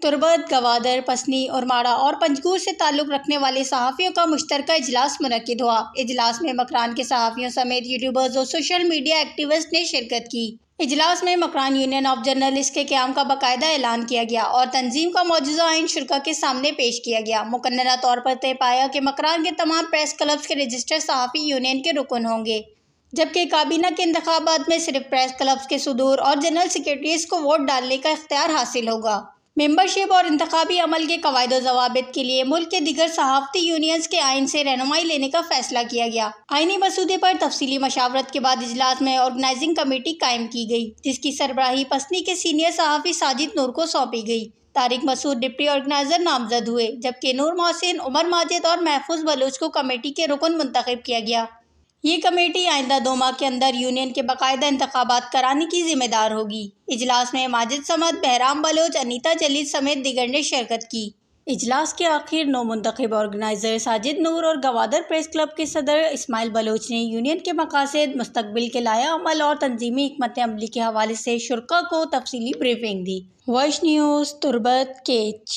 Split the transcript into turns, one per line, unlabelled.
تربت، گوادر، پسنی اور ماڑا اور پنجگور سے تعلق رکھنے والے صحافیوں کا مشترکہ اجلاس منعقد ہوا۔ اجلاس میں مکران کے صحافیوں سمیت یوٹیوبرز اور سوشل میڈیا ایکٹیوسٹ نے شرکت کی۔ اجلاس میں مکران یونین آف جرنلسٹ کے قیام کا باقاعدہ اعلان کیا گیا اور تنظیم کا مجوزہ آئین شرکاء کے سامنے پیش کیا گیا۔ مقننہ طور پر طے پایا کہ مکران کے تمام پریس کلبز کے رجسٹرڈ صحافی یونین کے رکن ہوں گے، جبکہ کابینہ کے انتخابات میں صرف پریس کلبز کے صدور اور جنرل سیکریٹریز کو ووٹ ڈالنے کا اختیار حاصل ہوگا۔ ممبرشپ اور انتخابی عمل کے قواعد و ضوابط کے لیے ملک کے دیگر صحافتی یونینز کے آئین سے رہنمائی لینے کا فیصلہ کیا گیا۔ آئینی مسودے پر تفصیلی مشاورت کے بعد اجلاس میں آرگنائزنگ کمیٹی قائم کی گئی، جس کی سربراہی پسنی کے سینئر صحافی ساجد نور کو سونپی گئی۔ طارق مسعود ڈپٹی آرگنائزر نامزد ہوئے، جبکہ نور محسن، عمر ماجد اور محفوظ بلوچ کو کمیٹی کے رکن منتخب کیا گیا۔ یہ کمیٹی آئندہ 2 ماہ کے اندر یونین کے باقاعدہ انتخابات کرانے کی ذمہ دار ہوگی۔ اجلاس میں ماجد سمد، بہرام بلوچ، انیتا جلیل سمیت دیگر نے شرکت کی۔ اجلاس کے آخر نو منتخب آرگنائزر ساجد نور اور گوادر پریس کلب کے صدر اسماعیل بلوچ نے یونین کے مقاصد، مستقبل کے لائحہ عمل اور تنظیمی حکمت عملی کے حوالے سے شرکاء کو تفصیلی بریفنگ دی۔ وائس نیوز، تربت، کیچ۔